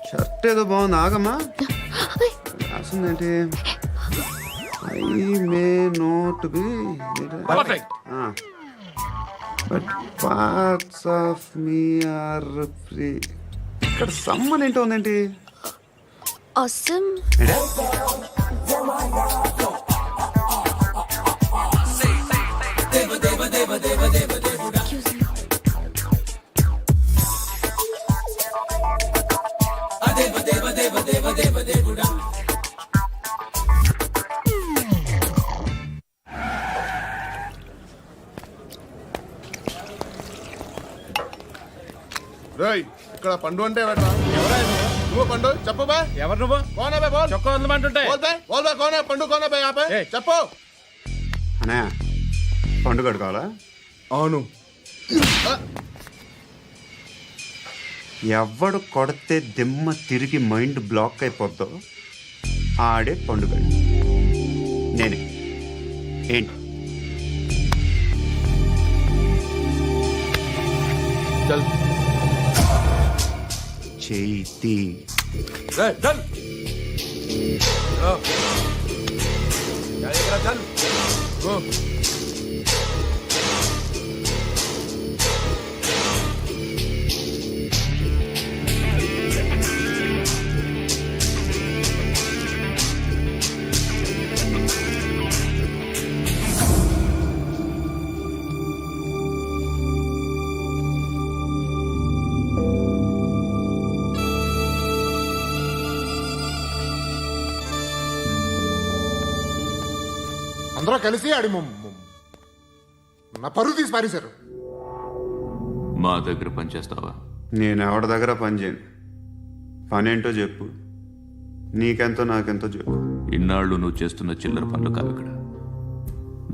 Shirt ఏదో బాగుంది, ఆగమ్మా. రాసిందేంటి? I may not be but parts of me are free. ఇక్కడ సమ్మన్ ఏంటో ఉందేంటి? అసమ్ రేయ్, ఇక్కడ పండు అంటే ఎవరా? నువ్వు పండు చెప్పు బా. ఎవరు నువ్వు? కోనా బే బోల్. చొక్కా వదలమంటుంటే బోల్ బే కోనా పండు కోనా బే ఆపే చెప్పు. అనే పండు కడుకోవాలా? అవును. ఎవడు కొడితే దిమ్మ తిరిగి మైండ్ బ్లాక్ అయిపోద్దో ఆడే పండుగ. నేనే. ఏంటి? చల్ చేతి రే చల్. చల్ గో. అందరూ కలిసి ఆడి నా పరువు తీసి పారేశారు. మా దగ్గర పనిచేస్తావా? నేను ఎవరి దగ్గర పని చేయను. పనేంటో చెప్పు. నీకెంతో నాకెంతో చెప్పు. ఇన్నాళ్ళు నువ్వు చేస్తున్న చిల్లర పనులు కావు ఇక్కడ.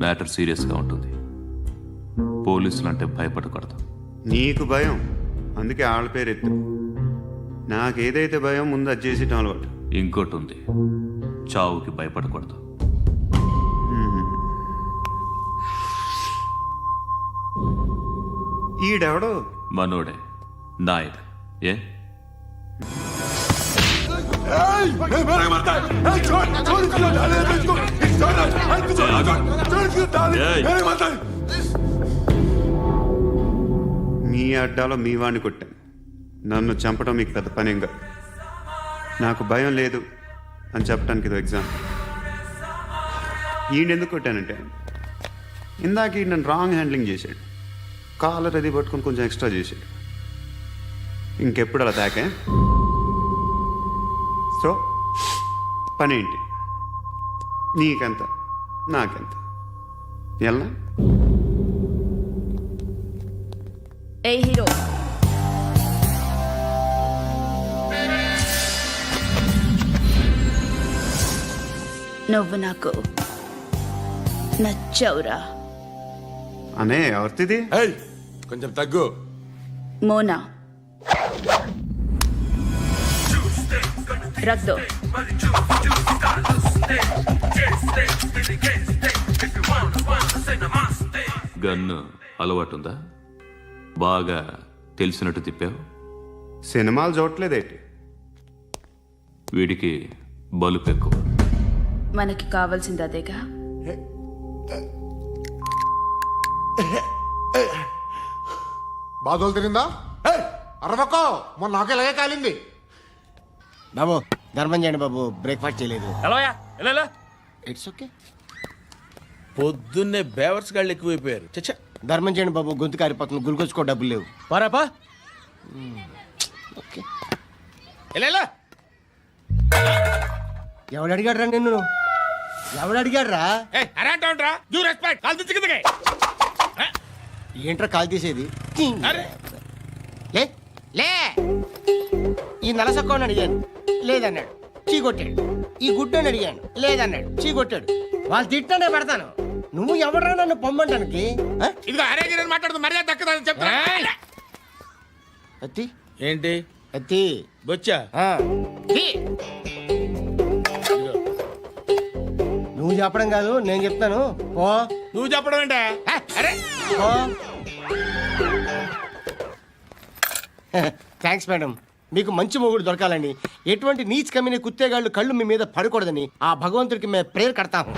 మ్యాటర్ సీరియస్గా ఉంటుంది. పోలీసులు అంటే భయపడకూడదు. నీకు భయం, అందుకే ఆళ్ళ పేరు ఎత్తు. నాకేదైతే భయం ముందు అది చేసేటం అలవాటు. ఇంకోటి ఉంది, చావుకి భయపడకూడదు. ఈడెవడో మనోడే నాయక్. ఏ మీ అడ్డాలో మీ వాణ్ణి కొట్టాను. నన్ను చంపడం మీకు పెద్ద పనేం కాదు. నాకు భయం లేదు అని చెప్పడానికి ఇది ఎగ్జాంపుల్. ఈయనెందుకు కొట్టానంటే ఇందాక ఈ నన్ను రాంగ్ హ్యాండ్లింగ్ చేశాడు. కాలర్ అది పట్టుకొని కొంచెం ఎక్స్ట్రా చేశాడు. ఇంకెప్పుడు అలా తాకే. సో పనేంటి? నీకెంత నాకెంత ఎలా? ఏ హీరో, నువ్వు నాకు నచ్చవురా. అనే ఎవరిది? కొంచెం తగ్గు. మోనా రక్ దో. గన్ను అలవాటుందా? బాగా తెలిసినట్టు తిప్పావు. సినిమాలు చూడట్లేదేంటి? వీడికి బలుపు ఎక్కువ. మనకి కావాల్సింది అదేగా. బాధలు తిరిందా? అరవకో, మొన్న నాకు ఇలాగే కాలింది. బాబు ధర్మం చేయండి బాబు, బ్రేక్ఫాస్ట్ చేయలేదు. It's okay. పొద్దున్నే బేవర్స్ గాళ్ళు ఎక్కువైపోయారు. చచ్చా, ధర్మం చేయండి బాబు, గొంతు కారిపోతుంది, గురికొచ్చుకో డబ్బులు లేవు. పారాపా. ఓకే. ఎవడు అడిగాడు రా నిన్ను? ఎవడు అడిగాడు రా? ఏంట్రా కాల్ తీసేది? లే లే. ఈ నలసక్కని అడిగాను, లేదన్నాడు, చీ కొట్టాడు. ఈ గుడ్డని అడిగాను, లేదన్నాడు, చీ కొట్టాడు. వాళ్ళు తిట్టానే పెడతాను. నువ్వు ఎవడరా నన్ను పొమ్మంటానికి? అత్తి ఏంటి అత్తి బొచ్చా? నువ్వు చెప్పడం కాదు, నేను చెప్తాను. ఓ నువ్వు చెప్పడం ఏంటే? థ్యాంక్స్ మేడం, మీకు మంచి మొగుడు దొరకాలని, ఎటువంటి నీచ్ కమ్మిన కుత్తేగాళ్ళు కళ్ళు మీ మీద పడకూడదని ఆ భగవంతుడికి మేము ప్రేయర్ కడతాము.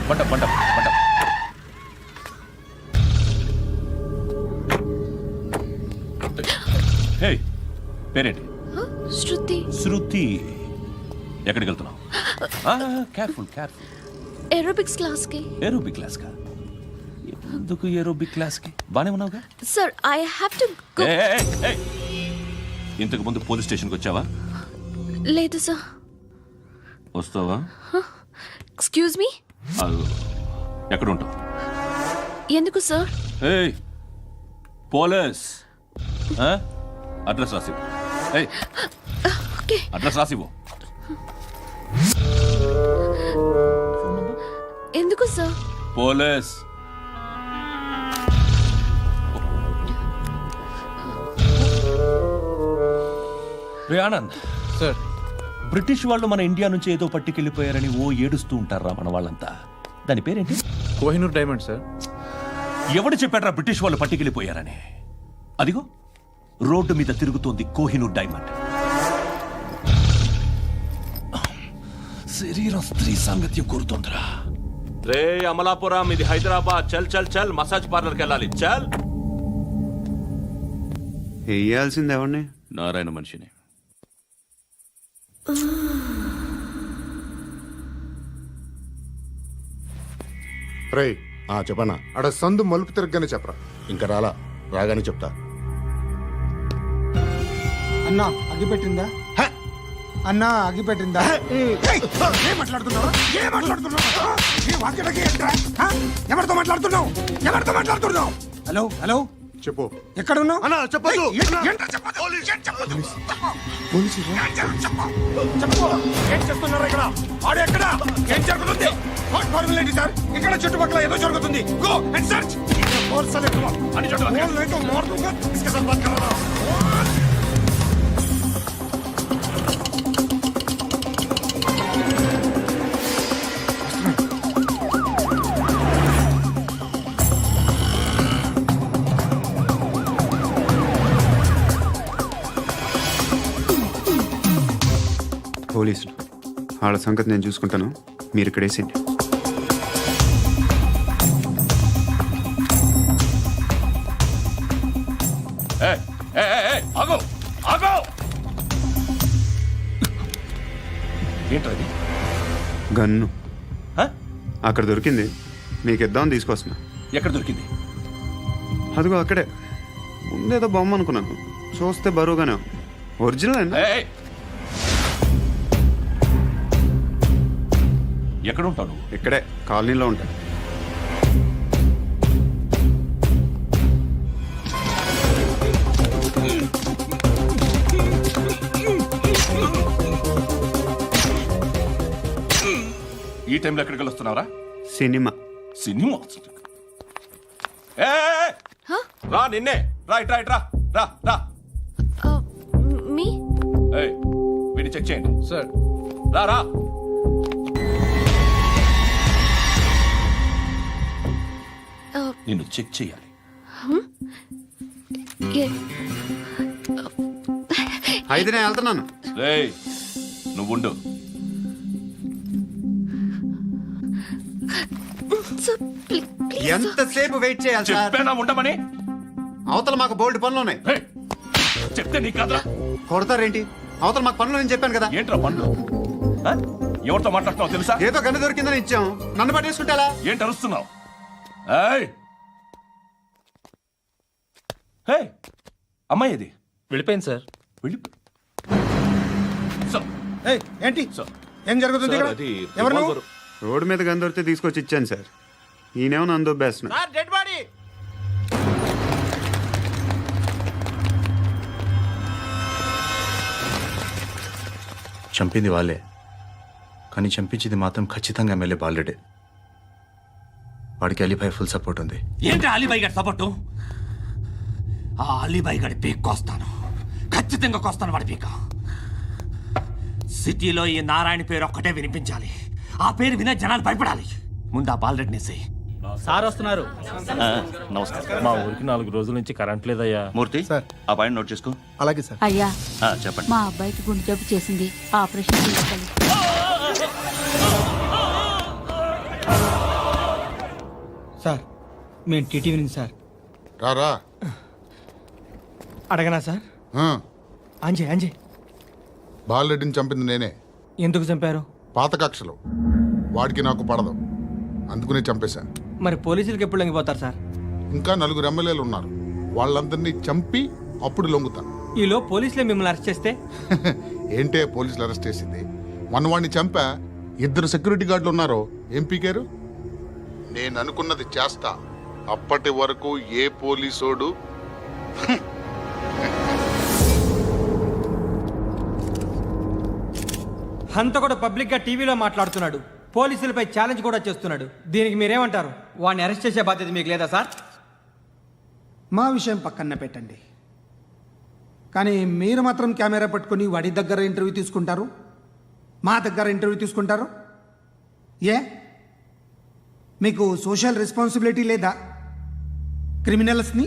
పంట పంట పంట. హే, పేరేంటి? శృతి. శృతి. ఎక్కడికి వెళ్తున్నావు? Careful careful. ఏరోబిక్స్ క్లాస్ కి. ఏరోబిక్ క్లాస్ కా? ఎందుకు ఏరోబిక్ క్లాస్ కి? బానే ఉన్నావుగా? Sir I have to go. ఇంతకు ముందు పోలీస్ స్టేషన్కి వచ్చావా? లేదు సార్. వస్తావా? Excuse me. ఎక్కడ ఉంటావు? ఎందుకు సార్? పోలీస్ అడ్రస్ రాసివ్వు. ఓకే. అడ్రస్ రాసివ్వు. ఎందుకు సార్? పోలీస్. రే ఆనంద్ సార్. బ్రిటిష్ వాళ్ళు మన ఇండియా నుంచి ఏదో పట్టుకెళ్ళిపోయారని ఓ ఏడుస్తూ ఉంటారా మన వాళ్ళంతా? దాని పేరేంటి? Kohinoor diamond sir. ఎవడు చెప్పాడ్రా బ్రిటిష్ వాళ్ళు పట్టుకెళ్ళిపోయారని? అదిగో రోడ్డు మీద తిరుగుతోంది కోహినూర్ డైమండ్. శరీరం స్త్రీ సాంగత్యం కోరుతోందిరా. రే అమలాపురం, ఇది హైదరాబాద్. చల్ చల్ చల్, మసాజ్ పార్లర్కి వెళ్ళాలి. చల్. వేయాల్సింది ఎవరిని? నారాయణ మనిషిని. రై చెప్పనా, అడ సందు మలుపు తిరగగానే చెప్పరా. ఇంకా రాగానే చెప్తా. అన్నా అగిపెట్టిందా? అన్నా అగిపెట్టిందా? ఏం మాట్లాడుతున్నావు? ఎవరితో మాట్లాడుతున్నావు? ఎవరితో మాట్లాడుతున్నావు? హలో హలో, చెప్పు. ఎక్కడ ఉన్నావు? అన్నా చెప్పదు. ఏం చేస్తున్నారు ఇక్కడ? ఆడు ఎక్కడ? ఏం జరుగుతుంది? వాట్ ఫార్మల్ ఏంటి సార్? ఇక్కడ చుట్టుపక్కల ఏదో జరుగుతుంది. Go and search. పోలీసులు వాళ్ళ సంగతి నేను చూసుకుంటాను, మీరు ఇక్కడ వేసేయండి. ఆగో ఆగో. ఏంటది? గన్ను అక్కడ దొరికింది, మీకు ఇద్దామని తీసుకొస్తున్నా. ఎక్కడ దొరికింది? అదిగో అక్కడే. ముందేదో బొమ్మ అనుకున్నాను, చూస్తే బరువుగానే ఉంది. ఒరిజినల్ అండి. ఎక్కడ ఉంటావు? ఇక్కడే కాలనీలో ఉంటాయి. ఈ టైంలో ఎక్కడికి వస్తున్నావురా? సినిమా. సినిమా? రా నిన్నే. రైట్ రైట్ రా రా రా. మీ. వీడిని చెక్ చేయండి సార్. రా రా. నిన్ను చెక్ చేయాలి. అయితే నేను వెళ్తున్నాను. రేయ్ నువ్వుండు. ఎంతసేపు వెయిట్ చేయాలి సార్? చెప్పేనా ఉండమని? అవతల మాకు బోల్డ్ పనులు ఉన్నాయి. చెప్తే నీకు కదరా. కొడతారేంటి? అవతల మాకు పనులు నేను చెప్పాను కదా. ఏంట్రా పనులు? ఎవరితో మాట్లాడుతున్నావు తెలుసా? ఏదో గన్ను దొరికిందని ఇచ్చాం, నన్ను పట్టేసుకుంటా. ఏంటి అరుస్తున్నావు? అమ్మాయి అది వెళ్ళిపోయింది సార్. ఏంటి? ఏం జరుగుతుంది ఇక్కడ? ఎవరు నువ్వు? రోడ్డు మీద గన్ను దొరికితే తీసుకొచ్చి ఇచ్చాను సార్. ఈయనేమో నన్ను దొబ్బేస్తున్నా. Dead body. చంపింది వాళ్ళే, కానీ చంపించింది మాత్రం ఖచ్చితంగా ఎమ్మెల్యే బాలుడే. వాడికి అలీబాయ్ ఫుల్ సపోర్ట్ ఉంది. ఏంటి అలీబాయ్ గారి సపోర్టు? ఆ అలీబాయ్ గారి పీక్ కోస్తాను, ఖచ్చితంగా కోస్తాను వాడి పీక. సిటీలో ఈ నారాయణ పేరు ఒక్కటే వినిపించాలి. ఆ పేరు వినే జనాలు భయపడాలి. ముందు ఆ బాలరెడ్డిని వేసేయ్. సార్ వస్తున్నారు. నమస్కారం. మా ఊరికి 4 రోజుల నుంచి కరెంట్ లేదయ్యా. మూర్తి సార్. ఆ పాయింట్ నోట్ చేసుకో. అలాగే సార్. అయ్యా చెప్పండి. మా అబ్బాయికి గుండె జబ్బు చేసింది, ఆపరేషన్ చేయాలి. సార్ మేము టీటీవీ నుంచి సార్. రారా. అడగనా సార్? ఆ, అంజే బాలరెడ్డిని చంపింది నేనే. ఎందుకు చంపారు? పాత కక్షలు. వాడికి నాకు పడదు, అందుకునే చంపేశా. మరి పోలీసులకి ఎప్పుడు లొంగిపోతారు సార్? ఇంకా 4 ఎమ్మెల్యేలు ఉన్నారు, వాళ్ళందరినీ చంపి అప్పుడు లొంగుతా. ఈలో పోలీసులే మిమ్మల్ని అరెస్ట్ చేస్తే? ఏంటే పోలీసులు అరెస్ట్ చేసింది? మొన్న వాడిని చంపా, 2 సెక్యూరిటీ గార్డులు ఉన్నారు, ఏం పీకారు? నేను అనుకున్నది చేస్తా. అప్పటి వరకు ఏ పోలీసోడు హంతకుడు పబ్లిక్ గా టీవీలో మాట్లాడుతున్నాడు, పోలీసులపై ఛాలెంజ్ కూడా చేస్తున్నాడు. దీనికి మీరేమంటారు? వాడిని అరెస్ట్ చేసే బాధ్యత మీకు లేదా సార్? మా విషయం పక్కన పెట్టండి, కానీ మీరు మాత్రం కెమెరా పట్టుకొని వాడి దగ్గర ఇంటర్వ్యూ తీసుకుంటారు, మా దగ్గర ఇంటర్వ్యూ తీసుకుంటారు. ఏ మీకు సోషల్ రెస్పాన్సిబిలిటీ లేదా? క్రిమినల్స్ని,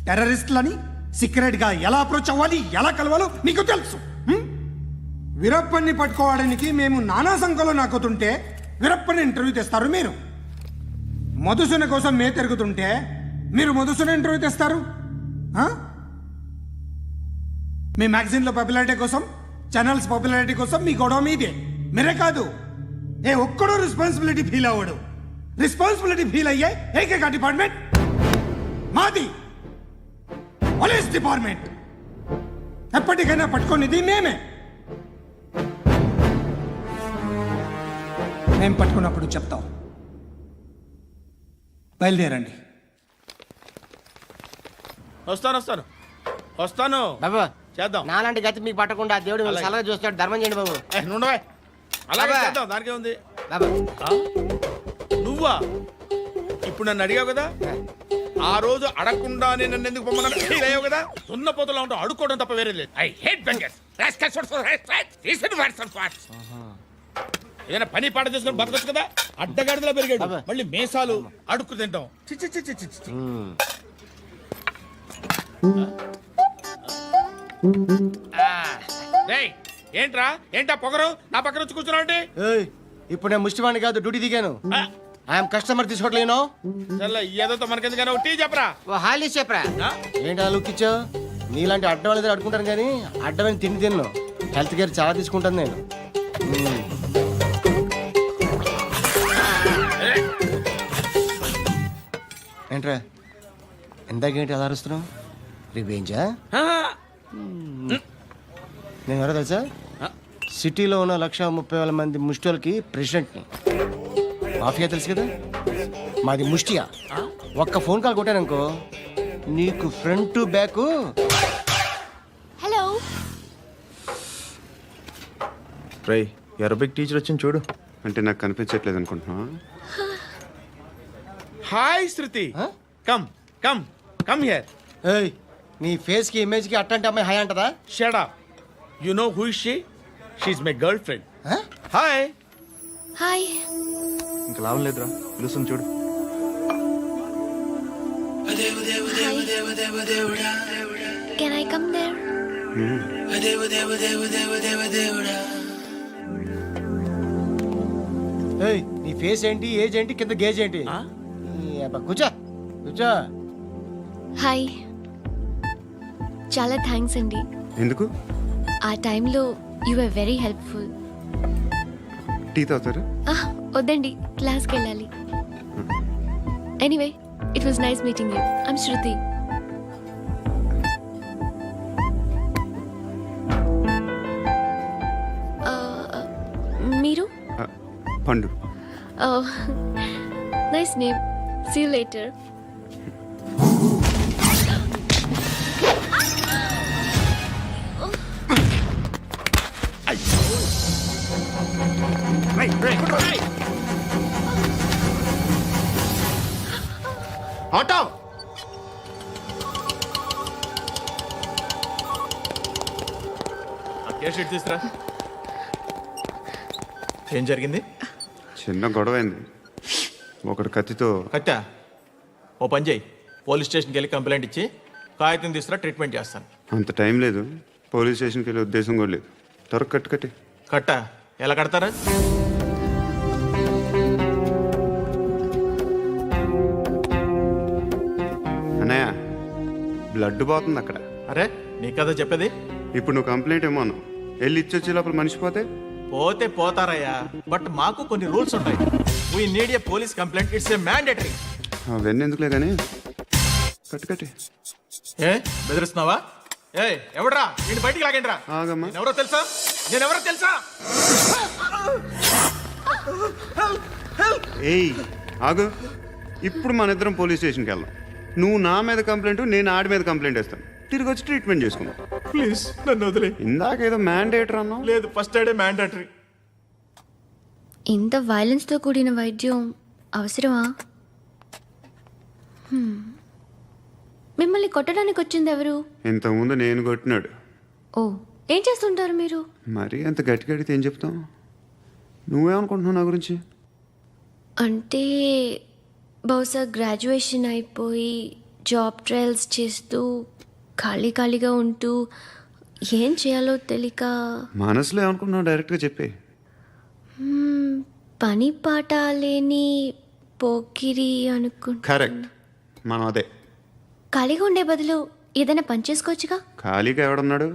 టెర్రరిస్టులని సీక్రెట్గా ఎలా అప్రోచ్ అవ్వాలి, ఎలా కలవాలో మీకు తెలుసు. వీరప్పన్ని పట్టుకోవడానికి మేము నానా సంఖ్యలో నాకుతుంటే వీరప్పని ఇంటర్వ్యూ తెస్తారు మీరు. మధుసూన కోసం మే తిరుగుతుంటే మీరు మధుసూన ఇంటర్వ్యూ తెస్తారు. మీ మ్యాగజైన్లో పాపులారిటీ కోసం, ఛానల్స్ పాపులారిటీ కోసం మీ గొడవ మీదే. మీరే కాదు, ఏ ఒక్కడో రెస్పాన్సిబిలిటీ ఫీల్ అవ్వడు. రెస్పాన్సిబిలిటీ ఫీల్ అయ్యే ఏకైక డిపార్ట్మెంట్ మాది, పోలీస్ డిపార్ట్మెంట్. ఎప్పటికైనా పట్టుకునేది మేమే. మేము పట్టుకున్నప్పుడు చెప్తాం. బయలుదేరండి. వస్తాను బాబు చేద్దాం. నాలాంటి గతి మీకు పట్టకుండా దేవుడు మిమ్మల్ని సలహా చూస్తాడు. ధర్మం చేయండి బాబు. నుండవే అలాగే బాబా. చేద్దాం, దానికే ఉంది. బాబు నువ్వా ఇప్పుడు నన్ను అడిగావు కదా, ఆ రోజు అడగకుండా నేను నన్ను ఎందుకు పొమ్మన్నా ఫీల్ అయ్యావు కదా. సున్న పోతలో ఉంటావు, అడుక్కోవడం తప్ప వేరే లేదు. I hate bangers. ఏదైనా పని పాట చేసుకుని బతకొచ్చు కదా. అడ్డగాడిదలా పెరిగాడు, మళ్ళీ మేసాలు అడుక్కు తింటాం. చి చి చి చి చి చి. రేయ్, ఏంట్రా ఏంటా పొగరు నా పక్కన వచ్చి కూర్చున్నావు అంటే? ఇప్పుడు నేను ముష్టివాణి కాదు, డ్యూటీ దిగాను. ఐఎమ్ కస్టమర్ తీసుకోవట్లేను. ఏదో మనకెందుకైనా టీ చెప్పరా. హాలీ చెప్పరా. ఏంటి లుక్ ఇచ్చావు? నీలాంటి అడ్డం వాళ్ళ దగ్గర అడుకుంటాను, కానీ అడ్డమైన తిండి తిన్ను. హెల్త్ కేర్ చాలా తీసుకుంటాను నేను. ఏంట్రా ఇందాకేంటి అలా అరుస్తున్నావు? రివేంజా? నేను ఎవరో తెలుసా? సిటీలో ఉన్న 130,000 మంది ముష్టిలకి ప్రెసిడెంట్ని. మాఫియా తెలుసు కదా, మాది ముష్టియా. ఒక్క ఫోన్ కాల్ కొట్టాననుకో, నీకు ఫ్రంట్ టు బ్యాక్. హలో. రై అరబిక్ టీచర్ వచ్చింది చూడు. అంటే నాకు కనిపించట్లేదు అనుకుంటున్నా. Hi Shruti, come come come here. ఏయ్, నీ ఫేస్ కి ఇమేజ్ కి అట్టంటే అమ్మాయి హాయ్ అంటదా? Shut up. You know who is she? She is my girlfriend. Hi. Hi. ఇంకా లాభం లేదురా, పిలుస్తుంది చూడు. Can I come there? ఏయ్, నీ ఫేస్ ఏంటి, ఏజ్ ఏంటి, కింద గేజ్ ఏంటి? కూర్చో కూర్చో. హాయ్. చాలా థ్యాంక్స్ అండి. ఎందుకు? ఆ టైంలో you are very helpful. Tea తాగుతారా? వద్దండి, క్లాస్కి వెళ్ళాలి. Anyway, it was nice meeting you. I'm Shruti. మీరు? Pandu. Nice name. See you later. Auto. తీసుకురా. ఏం జరిగింది? చిన్న గొడవ అయింది. ఒకడు కత్తితో. కట్టా ఓ పని చేయి, పోలీస్ స్టేషన్కి వెళ్ళి కంప్లైంట్ ఇచ్చి కాగితం తీసుకురా, ట్రీట్మెంట్ చేస్తాను. అంత టైం లేదు, పోలీస్ స్టేషన్కి వెళ్ళే ఉద్దేశం కూడా లేదు. త్వరగా కట్టి. కట్టా ఎలా కడతారా? అన్నయ్య బ్లడ్ పోతుంది అక్కడ. అరే నీ కదా చెప్పేది. ఇప్పుడు నువ్వు కంప్లైంట్ ఏమో అన్నావు, వెళ్ళి ఇచ్చొచ్చే లోపల మనిషి పోతే పోతే పోతారయ్యా, బట్ మాకు కొన్ని రూల్స్ ఉంటాయి. We need a police complaint, it's a mandatory. అవన్నీ ఎందుకులే కానీ కట్టి. ఏ బెదిరిస్తున్నావా? ఏ ఎవడ్రా నేను బయటికి లాగండిరా. ఆగమ్మా. ఎవరో తెలుసా? నేనెవరో తెలుసా? ఏయ్ ఆగు. ఇప్పుడు మన ఇద్దరం పోలీస్ స్టేషన్కి వెళ్దాం. నువ్వు నా మీద కంప్లైంట్, నేను ఆడి మీద కంప్లైంట్ వేస్తాను. తిరిగి వచ్చి ట్రీట్మెంట్ చేసుకుందాం. ప్లీజ్ నన్ను వదిలే. ఇందాక ఏదో మ్యాండేటర్ అన్నావు. లేదు, ఫస్ట్ ఎయిడే మ్యాండేటరీ. ఇంత వైలెన్స్తో కూడిన వైద్యం అవసరమా? మిమ్మల్ని కొట్టడానికి వచ్చింది ఎవరు? ఇంతకుముందు నేను కొట్టినాడు. ఓ, ఏం చేస్తుంటారు మీరు? మరి అంత గట్టిగా అడిగితే ఏం చెప్తావు? నువ్వేమనుకుంటున్నావు నా గురించి? అంటే బహుశా గ్రాడ్యుయేషన్ అయిపోయి జాబ్ ట్రయల్స్ చేస్తూ ఖాళీగా ఉంటూ ఏం చేయాలో తెలియక. మనసులో ఏమనుకుంటున్నావు డైరెక్ట్గా చెప్పే. పని పాట లేని పోకిరి అనుకుంటా. కరెక్ట్, మనం అదే. ఖాళీగా ఉండే బదులు ఏదైనా పని చేసుకోవచ్చుగా. ఖాళీగా ఎవడున్నాడు?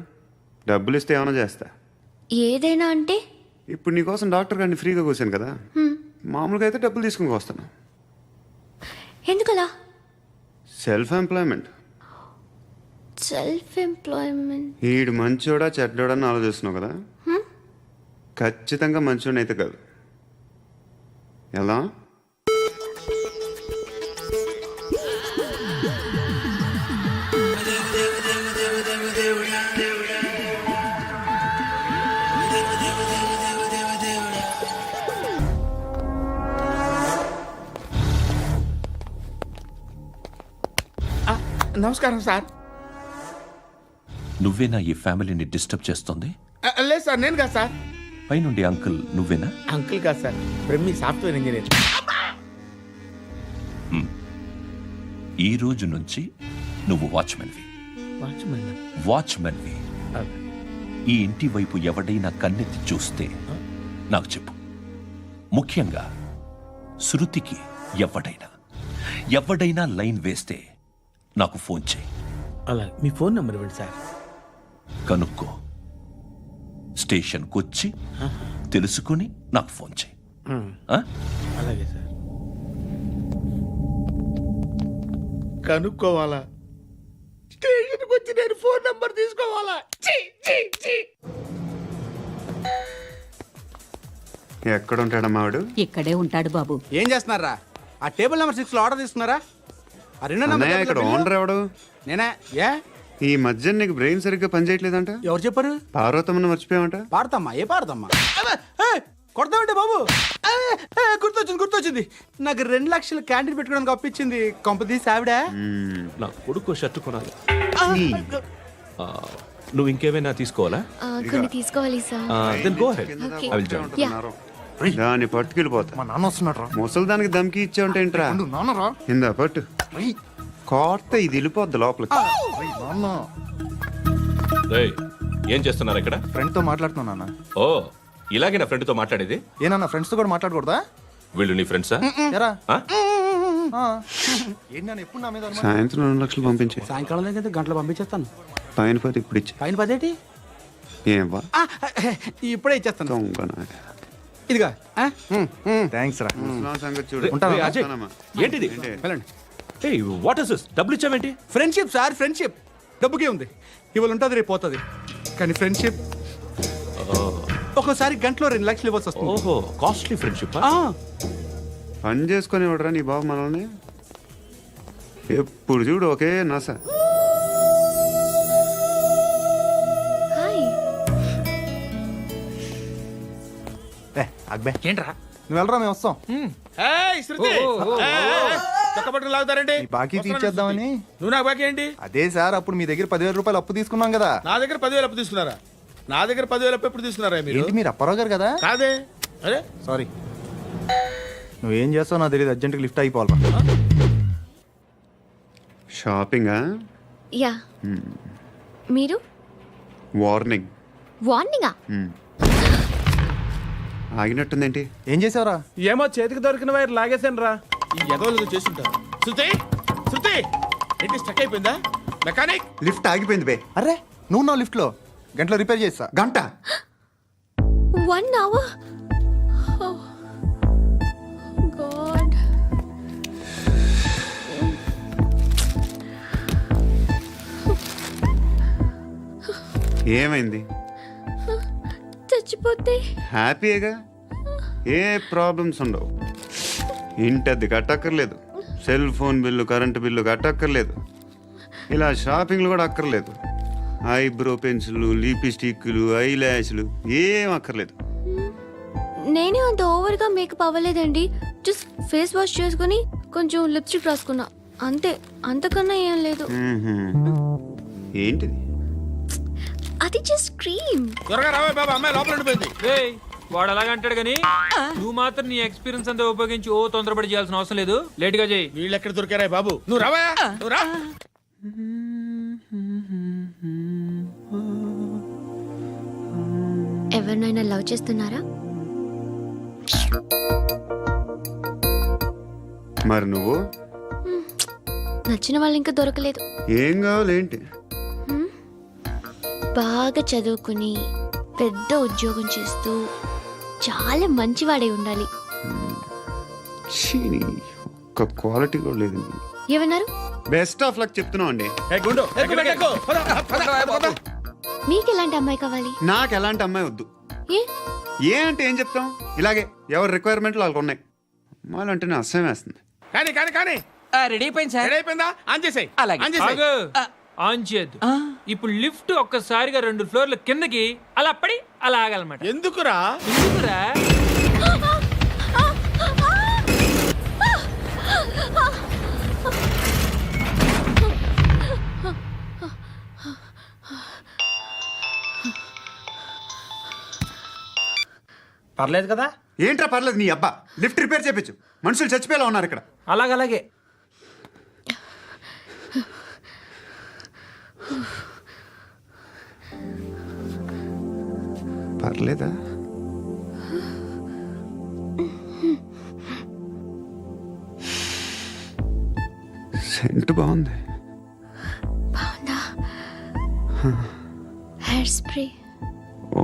డబ్బులు ఇస్తే ఏమైనా చేస్తా. ఏదైనా అంటే? ఇప్పుడు నీకోసం డాక్టర్ గారిని ఫ్రీగా కూర్చాను కదా, మామూలుగా అయితే డబ్బులు తీసుకుని వస్తాను. ఎందుకలా? Self employment. Self employment. ఈడు మంచోడా చెడ్డోడా అని ఆలోచిస్తున్నావు కదా. ఖచ్చితంగా మంచోడని అయితే కాదు. ఎలా? నమస్కారం సార్. నువ్వేనా ఈ ఫ్యామిలీని డిస్టర్బ్ చేస్తుంది? లేదు సార్, నేను కాదు సార్. పైనుండి అంకుల్ నువ్వేనా? అంకుల్ కాదు సార్, బ్రహ్మి సాఫ్ట్వేర్ ఇంజనీర్. ఈ రోజు నుంచి నువ్వు వాచ్మెన్వి. వాచ్మెన్వి. ఈ ఇంటి వైపు ఎవడైనా కన్నెత్తి చూస్తే నాకు చెప్పు. ముఖ్యంగా శృతికి ఎవడైనా లైన్ వేస్తే నాకు ఫోన్ చేయి. అలా మీ ఫోన్ నెంబర్ ఇవ్వండి సార్. కనుక్కో, స్టేషన్కి వచ్చి తెలుసుకుని నాకు ఫోన్ చేయి. అలాగే సార్. కనుక్కోవాలా? స్టేషన్కి వచ్చి నేను ఫోన్ నెంబర్ తీసుకోవాలా? ఎక్కడ ఉంటాడమ్మా వాడు? ఇక్కడే ఉంటాడు బాబు. ఏం చేస్తున్నారా? ఆ టేబుల్ నెంబర్ 6 లో ఆర్డర్ తీసుకున్నారా? ఆ రెండో నెంబర్ అన్నయ్య, ఇక్కడ ఓనర్ ఎవడు? నేనే. ఏ ఈ మధ్య నీకు బ్రెయిన్ సరిగ్గా పనిచేయట్లేదంట. ఎవరు చెప్పారు? పార్వతమ్మను మర్చిపోయామంట. పాడతామ్మా? ఏ పాడతామ్మా? కొడతామంటే బాబు. గుర్తొచ్చింది. నాకు 2 లక్షలు క్యాంటీన్ పెట్టుకోవడానికి అప్పించింది కొంపదీసి ఆవిడ. నా కొడుకు షర్ట్ కొనాలి. నువ్వు ఇంకేమైనా తీసుకోవాలా? కొన్ని తీసుకోవాలి sir. Then go ahead. Okay. I will join. దాన్ని పట్టుకెళ్ళిపోతా. మా నాన్న వస్తున్నాడు రా. ముసలి దానికి దమ్కి ఇచ్చావంటే ఏంట్రా? నాన్నరా. ఇందా పట్టు. కోర్త ఇది వెళ్ళిపోద్ది లోపలికి. నాన్న రేయ్, ఏం చేస్తున్నారు ఇక్కడ? ఫ్రెండ్ తో మాట్లాడుతున్నా నాన్న. ఓ, ఇలాగే నా ఫ్రెండ్తో మాట్లాడేది? ఏనా ఫ్రెండ్స్ తో కూడా మాట్లాడకూడదా? వీళ్ళు నీ ఫ్రెండ్సా? ఎరా ఆ? ఏంటి నాన్న ఎప్పుడు నా మీద అనుమానం? సాయంత్రం 2 లక్షలు పంపించే. సాయంకాలం దగ్గర గంటలు పంపించేస్తాను. పైన పోతే ఇప్పుడు ఇచ్చే. పైన 10 ఏంటి? ఏం వా ఇప్పుడే ఇచ్చేస్తాను. దొంగనా. ఇదిగా థ్యాంక్స్ రా. ముసలాం సంగతి చూడు. రేయ్, అజయ్, వస్తానమ్మా. ఏంటిది? ఏంటి? వెళ్ళండి. ఏయ్, వాట్ ఇస్ దిస్? డబ్బులు ఇచ్చావేంటి? Friendship sir, friendship. డబ్బుకే ఉంది, ఇవాళ ఉంటుంది రేపు పోతుంది. కానీ ఫ్రెండ్షిప్ ఒక్కోసారి గంటలో 2 లక్షలు ఇవ్వాల్సి వస్తుంది. ఓహో, కాస్ట్లీ ఫ్రెండ్షిప్. పని చేసుకొని ఇవ్వడరా నీ బాబు మనల్ని. ఎప్పుడు చూడు ఒకే నాస. హాయ్. అక్బే ఏంట్రా? నువ్వు వెళ్ళరా, మేము వస్తాం. ఏయ్, శృతి! చొక్కా పట్టుకుని లాగుతారండి? ఈ బాకీ తీర్చేద్దామని. నువ్వు నాకు బాకీ ఏంటి? అదే సార్, అప్పుడు మీ దగ్గర 10,000 రూపాయలు అప్పు తీసుకున్నాం కదా. నా దగ్గర 10,000 అప్పు తీసుకున్నారా? నా దగ్గర 10,000 అప్పు ఎప్పుడు తీసుకున్నారా మీరు? ఏంటి మీరు అప్పారావు గారు కదా? కాదే. అరే సారీ. నువ్వేం చేస్తావు నాకు తెలియదు, అర్జెంట్గా లిఫ్ట్ అయిపోవాలి. షాపింగా? యా. మీరు? వార్నింగ్. వార్నింగా? ఆగినట్టుందేంటి? ఏం చేసావురా? ఏమో చేతికి దొరికిన వైర్ లాగేసాను రా. ఈ ఎదవలు చేస్తుంటారు. శృతి శృతి ఏంటి స్టక్ అయిపోయిందా? మెకానిక్ లిఫ్ట్ ఆగిపోయింది బే. అరే నువ్వు నా లిఫ్ట్లో గంటలో రిపేర్ చేస్తా. గంట? 1 hour? Oh. God. ఏమైంది? చచ్చిపోతే? హ్యాపీగా, ఏ ప్రాబ్లమ్స్ ఉండవు. ఇంటి అద్దె కట్టక్కర్లేదు, cell phone bill current bill కట్టక్కర్లేదు, ఇలా షాపింగ్లు కూడా అక్కర్లేదు. ఐబ్రో పెన్సిల్లు, లిప్స్టిక్లు, ఐ ల్యాష్లు ఏం అక్కర్లేదు. నేనే అంత ఓవర్గా మేకప్ అవ్వలేదండి. జస్ట్ ఫేస్ వాష్ చేసుకుని కొంచెం లిప్స్టిక్ రాసుకున్నా అంతే, అంతకన్నా ఏం లేదు. ఏంటిది? అది జస్ట్ క్రీమ్. త్వరగా రావే బాబా, అమ్మాయి లోపల ఉండిపోయింది. వాడు అలాగంటాడు కానీ నువ్వు మాత్రం నీ ఎక్స్పీరియన్స్ అంతా ఉపయోగించి ఓ తొందరపడి చేయాల్సిన అవసరం లేదు. లేట్ గా చేయి. వీళ్ళు ఎక్కడ దొరికారా బాబు? నువ్వు రావా, నువ్వు రా. ఎవరినైనా లవ్ చేస్తున్నారా? మరి నువ్వు? నచ్చిన వాళ్ళు ఇంకా దొరకలేదు. ఏం కావాలి ఏంటి? బాగా చదువుకుని పెద్ద ఉద్యోగం చేస్తూ చాలా మంచివాడే ఉండాలి. ఒక్క క్వాలిటీ కూడా లేదు. ఏమన్నారు? బెస్ట్ ఆఫ్ లక్ చెప్తున్నావు అండి. మీకు ఎలాంటి అమ్మాయి కావాలి? నాకు ఎలాంటి అమ్మాయి వద్దు. ఏ అంటే ఏం చెప్తాం, ఇలాగే ఎవరి రిక్వైర్మెంట్లు వాళ్ళకు ఉన్నాయి. అమ్మాయిలు అంటేనే అసహ్యం వేస్తుంది. కానీ కానీ కానీ రెడీ అయిపోయింది సార్. రెడీ అయిపోయిందా? ఆన్ చేసేయ్. ఆన్ చేసేయ్. ఆన్ చేయద్దు. ఇప్పుడు లిఫ్ట్ ఒక్కసారిగా 2 ఫ్లోర్ల కిందకి అలా పడి అలా ఆగాలన్నమాట. ఎందుకురా? ఎందుకురా? పర్లేదు కదా? ఏంట్రా పర్లేదు నీ అబ్బా. లిఫ్ట్ రిపేర్ చేయించు, మనుషులు చచ్చిపోయేలా ఉన్నారు ఇక్కడ. అలాగలాగే. పర్లేదా? సెంట్ బాగుంది. బాగుందా? Hair spray. ఓ,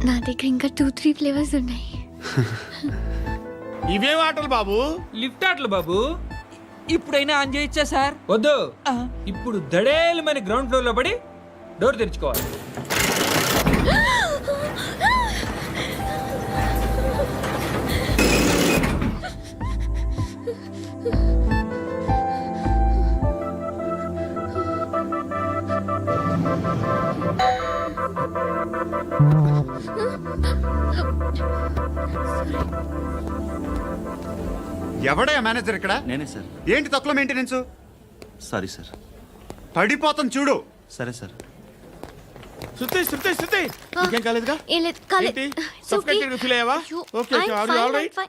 నా దగ్గర ఇంకా 2-3 ఫ్లేవర్స్ ఉన్నాయి. ఇవేం ఆటలు బాబు? లిఫ్ట్ ఆటలు బాబు. ఇప్పుడైనా ఆన్ చేయొచ్చా సార్? వద్దు. ఇప్పుడు దడేలు మన గ్రౌండ్ ఫ్లోర్ లో పడి డోర్ తెరుచుకోవాలి. ఎవడయ్యా మేనేజర్ ఇక్కడ? నేనే సార్. ఏంటి తక్కువ మెయింటెనెన్స్? Sorry sir. పడిపోతాం చూడు. సరే సార్. శృతి శృతి శృతి ఇంకేం కాలేదుగా? ఏం లేదు, కాలేదు. ఏంటి? సఫ్కేటెడ్ ఫీల్ అయ్యావా? Okay okay, are you all right?